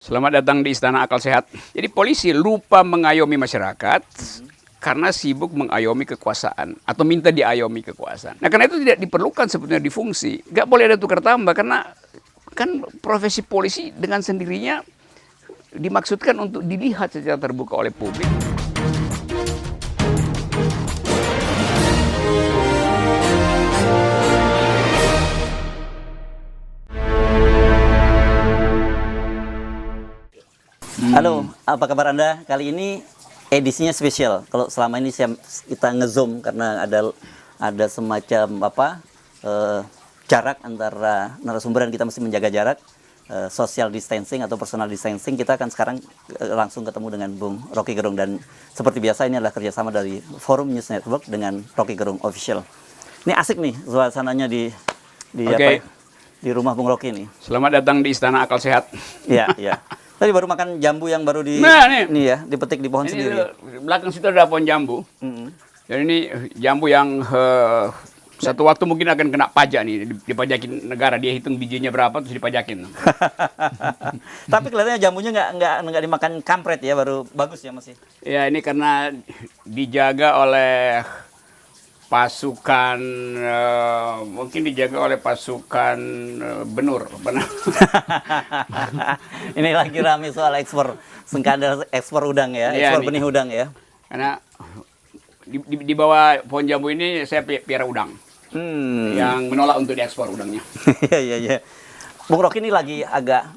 Selamat datang di Istana Akal Sehat. Jadi polisi lupa mengayomi masyarakat karena sibuk mengayomi kekuasaan atau minta diayomi kekuasaan. Nah karena itu tidak diperlukan sebetulnya difungsi. Nggak boleh ada tukar tambah karena kan profesi polisi dengan sendirinya dimaksudkan untuk dilihat secara terbuka oleh publik. Halo, apa kabar Anda? Kali ini edisinya spesial. Kalau selama ini kita nge-zoom karena ada semacam jarak antara narasumber dan kita mesti menjaga jarak, social distancing atau personal distancing. Kita akan sekarang langsung ketemu dengan Bung Rocky Gerung, dan seperti biasa ini adalah kerjasama dari Forum News Network dengan Rocky Gerung Official. Ini asik nih suasananya di rumah Bung Rocky nih. Selamat datang di Istana Akal Sehat. Iya, iya. Tadi baru makan jambu yang baru nih ya, dipetik di pohon ini sendiri. Belakang situ ada pohon jambu. Dan ini jambu yang satu waktu mungkin akan kena pajak nih, dipajakin negara. Dia hitung bijinya berapa terus dipajakin. Tapi kelihatannya jambunya nggak dimakan kampret ya, baru bagus ya masih. Ya ini karena dijaga oleh pasukan, mungkin dijaga oleh pasukan benur. Ini lagi rame soal skandal ekspor udang ya, ekspor benih udang ya. Karena di bawah pohon jambu ini saya piara udang yang menolak untuk diekspor udangnya. Iya. Bung Rocky ini lagi agak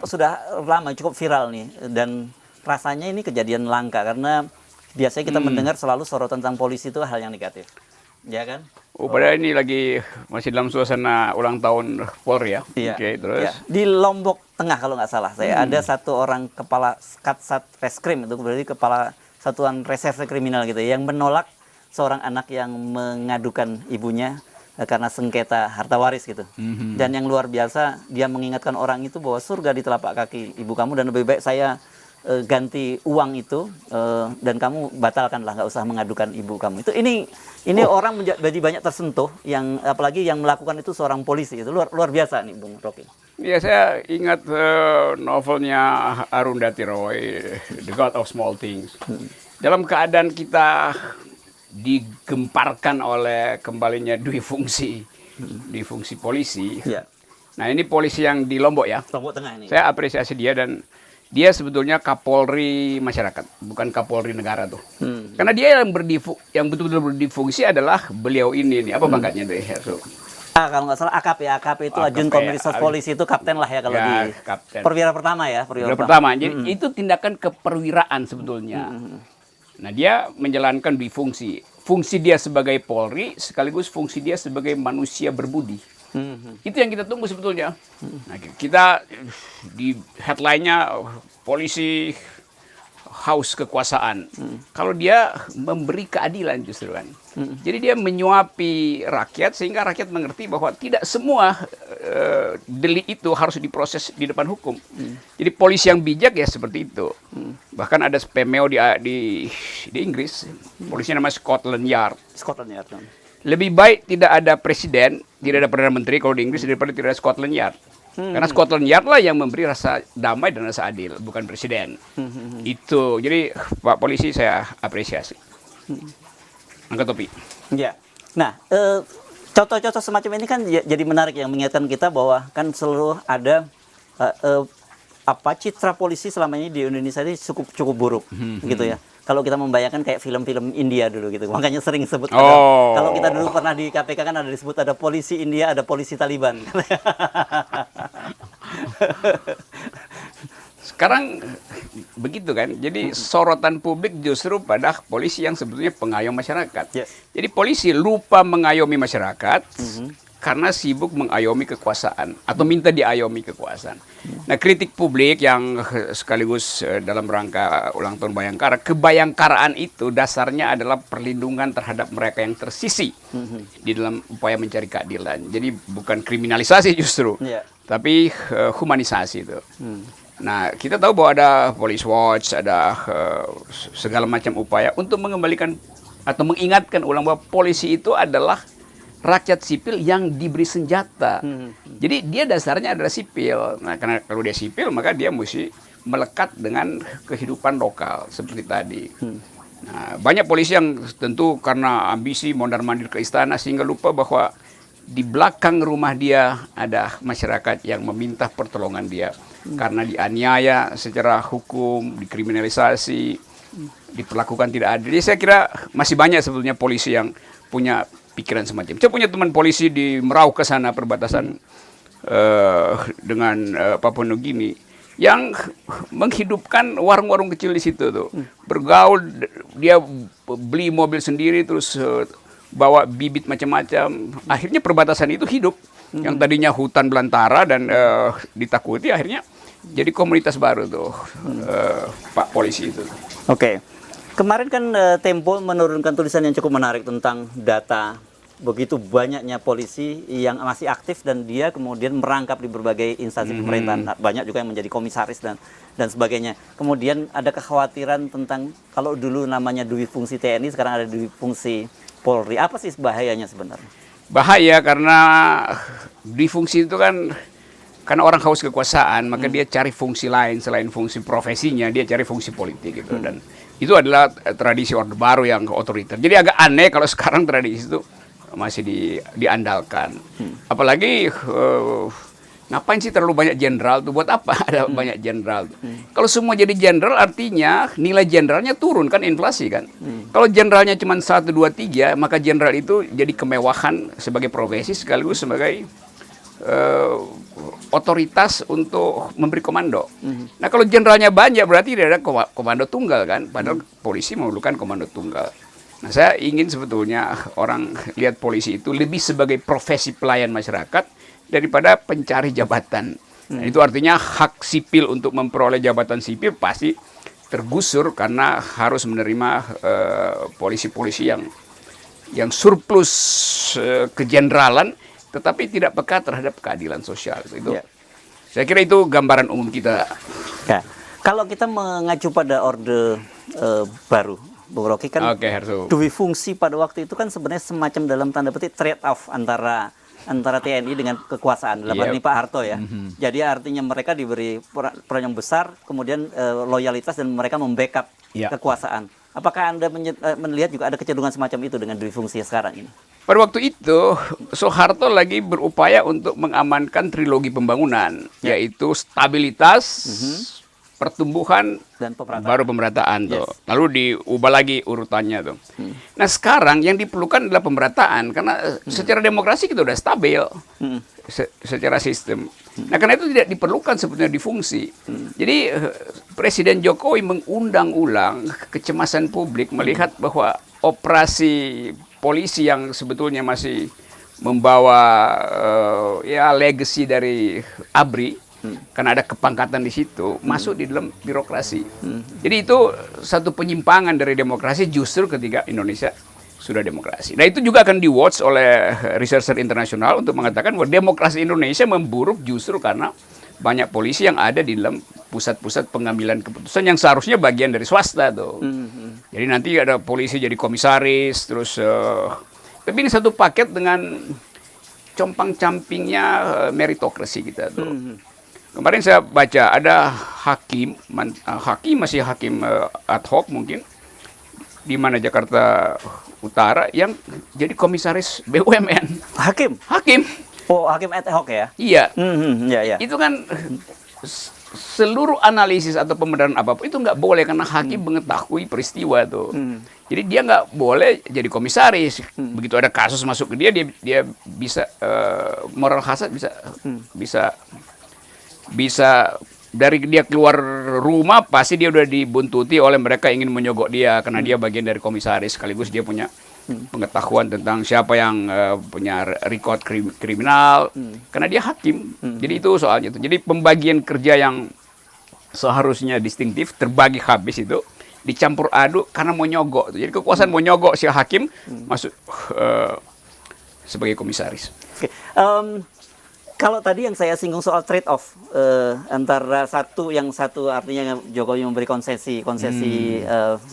sudah lama cukup viral nih, dan rasanya ini kejadian langka karena biasanya kita mendengar selalu sorotan tentang polisi itu hal yang negatif, ya kan? Padahal ini lagi masih dalam suasana ulang tahun Polri ya. Iya. Terus iya. Di Lombok Tengah kalau nggak salah, saya ada satu orang kepala Katsat Reskrim, itu berarti kepala Satuan Reserse Kriminal gitu, yang menolak seorang anak yang mengadukan ibunya karena sengketa harta waris gitu. Dan yang luar biasa, dia mengingatkan orang itu bahwa surga di telapak kaki ibu kamu, dan lebih baik saya ganti uang itu dan kamu batalkanlah, nggak usah mengadukan ibu kamu. Itu ini orang menjadi banyak tersentuh, yang apalagi yang melakukan itu seorang polisi. Itu luar biasa nih Bung Rocky. Ya, saya ingat novelnya Arundhati Roy, The God of Small Things. Dalam keadaan kita digemparkan oleh kembalinya dui fungsi polisi. Ya. Nah ini polisi yang di Lombok ya. Lombok Tengah ini. Saya apresiasi dia, dan dia sebetulnya Kapolri masyarakat, bukan Kapolri negara tuh. Karena dia yang betul-betul berdifungsi adalah beliau ini nih. Apa pangkatnya deh? Kalau nggak salah AKP itu Ajun Komisaris Polisi, itu kapten lah ya kalau di kapten. Perwira pertama ya. Perwira pertama. Jadi itu tindakan keperwiraan sebetulnya. Nah dia menjalankan difungsi. Fungsi dia sebagai Polri sekaligus fungsi dia sebagai manusia berbudi. Itu yang kita tunggu sebetulnya. Nah, kita di headline-nya polisi haus kekuasaan. Kalau dia memberi keadilan justru kan. Jadi dia menyuapi rakyat sehingga rakyat mengerti bahwa tidak semua delik itu harus diproses di depan hukum. Jadi polisi yang bijak ya seperti itu. Bahkan ada Spemeo di Inggris, polisinya namanya Scotland Yard. Lebih baik tidak ada presiden, tidak ada perdana menteri kalau di Inggris daripada tidak ada Scotland Yard. Karena Scotland Yard lah yang memberi rasa damai dan rasa adil, bukan presiden. Itu. Jadi Pak Polisi saya apresiasi. Angkat topi. Ya. Nah, contoh-contoh semacam ini kan jadi menarik, yang mengingatkan kita bahwa kan selalu ada citra polisi selama ini di Indonesia ini cukup buruk gitu ya. Kalau kita membayangkan kayak film-film India dulu gitu, makanya sering sebut kalau kita dulu pernah di KPK kan ada disebut ada polisi India, ada polisi Taliban. Sekarang begitu kan, jadi sorotan publik justru pada polisi yang sebetulnya pengayom masyarakat. Yes. Jadi polisi lupa mengayomi masyarakat karena sibuk mengayomi kekuasaan atau minta diayomi kekuasaan. Nah kritik publik yang sekaligus dalam rangka ulang tahun Bayangkara, kebayangkaraan itu dasarnya adalah perlindungan terhadap mereka yang tersisih di dalam upaya mencari keadilan. Jadi bukan kriminalisasi justru, tapi humanisasi itu. Nah, kita tahu bahwa ada Police Watch, ada segala macam upaya untuk mengembalikan atau mengingatkan ulang bahwa polisi itu adalah rakyat sipil yang diberi senjata. Jadi dia dasarnya adalah sipil. Nah, karena kalau dia sipil maka dia mesti melekat dengan kehidupan lokal seperti tadi. Nah, banyak polisi yang tentu karena ambisi mondar-mandir ke istana sehingga lupa bahwa di belakang rumah dia ada masyarakat yang meminta pertolongan dia karena dianiaya secara hukum, dikriminalisasi, diperlakukan tidak adil. Jadi saya kira masih banyak sebetulnya polisi yang punya pikiran semacam. Saya punya teman polisi di Merauke sana perbatasan dengan Papua Nugini yang menghidupkan warung-warung kecil di situ tuh. Bergaul, dia beli mobil sendiri terus bawa bibit macam-macam. Akhirnya perbatasan itu hidup. Yang tadinya hutan belantara dan ditakuti akhirnya jadi komunitas baru tuh Pak Polisi itu. Oke. Kemarin kan Tempo menurunkan tulisan yang cukup menarik tentang data begitu banyaknya polisi yang masih aktif dan dia kemudian merangkap di berbagai instansi pemerintahan. Banyak juga yang menjadi komisaris dan sebagainya. Kemudian ada kekhawatiran tentang kalau dulu namanya duit fungsi TNI, sekarang ada duit fungsi Polri. Apa sih bahayanya sebenarnya? Bahaya karena duit fungsi itu kan karena orang haus kekuasaan, maka dia cari fungsi lain selain fungsi profesinya, dia cari fungsi politik gitu. Dan itu adalah tradisi Orde Baru yang otoriter. Jadi agak aneh kalau sekarang tradisi itu masih diandalkan. Apalagi ngapain sih terlalu banyak jenderal tuh? Buat apa ada banyak jenderal? Kalau semua jadi jenderal artinya nilai jenderalnya turun kan, inflasi kan. Kalau jenderalnya cuma 1, 2, 3, maka jenderal itu jadi kemewahan sebagai profesi sekaligus sebagai otoritas untuk memberi komando. Nah kalau jenderalnya banyak berarti tidak ada komando tunggal kan, padahal polisi memerlukan komando tunggal. Nah saya ingin sebetulnya orang lihat polisi itu lebih sebagai profesi pelayan masyarakat daripada pencari jabatan. Nah, itu artinya hak sipil untuk memperoleh jabatan sipil pasti tergusur karena harus menerima polisi-polisi yang surplus kejeneralan tetapi tidak peka terhadap keadilan sosial. Itu, saya kira itu gambaran umum kita. Ya. Kalau kita mengacu pada Orde Baru, Bung Rocky kan duit fungsi pada waktu itu kan sebenarnya semacam dalam tanda petik trade off antara TNI dengan kekuasaan. Dalam hal ini Pak Harto ya. Jadi artinya mereka diberi peran yang besar, kemudian loyalitas dan mereka membackup kekuasaan. Apakah Anda melihat juga ada kecenderungan semacam itu dengan duit fungsi sekarang ini? Pada waktu itu, Soeharto lagi berupaya untuk mengamankan trilogi pembangunan, yaitu stabilitas, pertumbuhan, dan baru pemerataan tuh. Lalu diubah lagi urutannya tuh. Nah sekarang yang diperlukan adalah pemerataan, karena secara demokrasi kita udah stabil, secara sistem. Nah karena itu tidak diperlukan sebetulnya difungsi. Jadi Presiden Jokowi mengundang ulang kecemasan publik melihat bahwa operasi polisi yang sebetulnya masih membawa legacy dari ABRI, karena ada kepangkatan di situ, masuk di dalam birokrasi. Jadi itu satu penyimpangan dari demokrasi justru ketika Indonesia sudah demokrasi. Nah itu juga akan di-watch oleh researcher internasional untuk mengatakan bahwa demokrasi Indonesia memburuk justru karena banyak polisi yang ada di dalam pusat-pusat pengambilan keputusan yang seharusnya bagian dari swasta tuh. Jadi nanti ada polisi jadi komisaris, terus tapi ini satu paket dengan compang-campingnya meritokrasi kita tuh. Kemarin saya baca ada hakim masih hakim ad hoc mungkin di mana Jakarta Utara yang jadi komisaris BUMN. Hakim. Oh, hakim ad hoc ya? Iya. Ya. Itu kan seluruh analisis atau pembenaran apapun itu nggak boleh karena hakim mengetahui peristiwa tuh. Jadi dia nggak boleh jadi komisaris. Begitu ada kasus masuk ke dia bisa moral hazard bisa dari dia keluar rumah pasti dia udah dibuntuti oleh mereka ingin menyogok dia karena dia bagian dari komisaris sekaligus dia punya pengetahuan tentang siapa yang punya record kriminal karena dia hakim. Jadi itu soalnya itu. Jadi pembagian kerja yang seharusnya distintif terbagi habis itu dicampur aduk karena mau nyogok. Jadi kekuasaan mau nyogok si hakim masuk sebagai komisaris. Oke. Kalau tadi yang saya singgung soal trade off antara satu artinya Jokowi memberi konsesi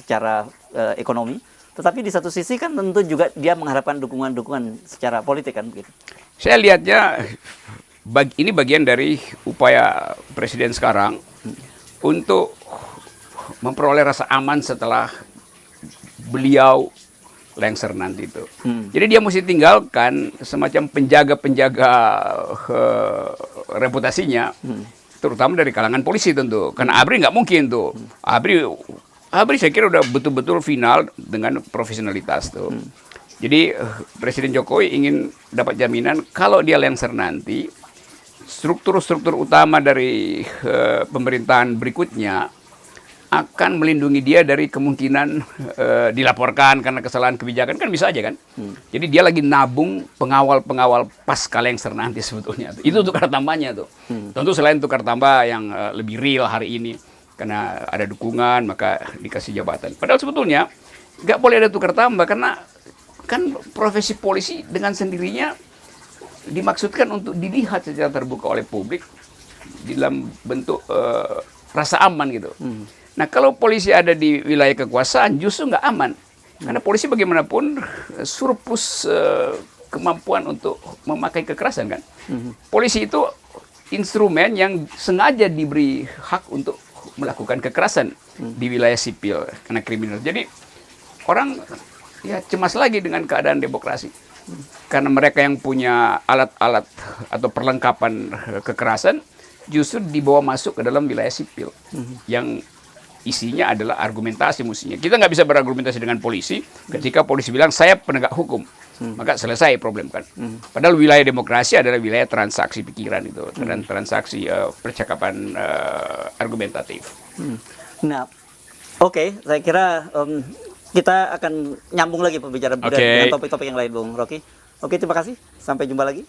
secara ekonomi, Tetapi di satu sisi kan tentu juga dia mengharapkan dukungan-dukungan secara politik kan begitu. Saya lihatnya ini bagian dari upaya presiden sekarang untuk memperoleh rasa aman setelah beliau lengser nanti itu. Jadi dia mesti tinggalkan semacam penjaga-penjaga reputasinya, terutama dari kalangan polisi tentu. Karena ABRI nggak mungkin tuh. ABRI saya kira udah betul-betul final dengan profesionalitas tuh. Jadi Presiden Jokowi ingin dapat jaminan kalau dia lengser nanti, struktur-struktur utama dari pemerintahan berikutnya akan melindungi dia dari kemungkinan dilaporkan karena kesalahan kebijakan, kan bisa aja kan. Jadi dia lagi nabung pengawal-pengawal pasca lengser nanti sebetulnya. Itu tukar tambahnya tuh. Tentu selain tukar tambah yang lebih real hari ini, karena ada dukungan maka dikasih jabatan. Padahal sebetulnya nggak boleh ada tukar tambah, karena kan profesi polisi dengan sendirinya dimaksudkan untuk dilihat secara terbuka oleh publik dalam bentuk rasa aman gitu. Nah, kalau polisi ada di wilayah kekuasaan justru nggak aman. Karena polisi bagaimanapun surplus kemampuan untuk memakai kekerasan kan. Polisi itu instrumen yang sengaja diberi hak untuk melakukan kekerasan di wilayah sipil karena kriminal. Jadi orang ya cemas lagi dengan keadaan demokrasi. Karena mereka yang punya alat-alat atau perlengkapan kekerasan justru dibawa masuk ke dalam wilayah sipil yang isinya adalah argumentasi mestinya. Kita nggak bisa berargumentasi dengan polisi ketika polisi bilang saya penegak hukum, maka selesai problem kan. Padahal wilayah demokrasi adalah wilayah transaksi pikiran itu dan transaksi percakapan argumentatif. Nah, oke, saya kira kita akan nyambung lagi pembicaraan dengan topik-topik yang lain, Bung Rocky. Oke, terima kasih. Sampai jumpa lagi.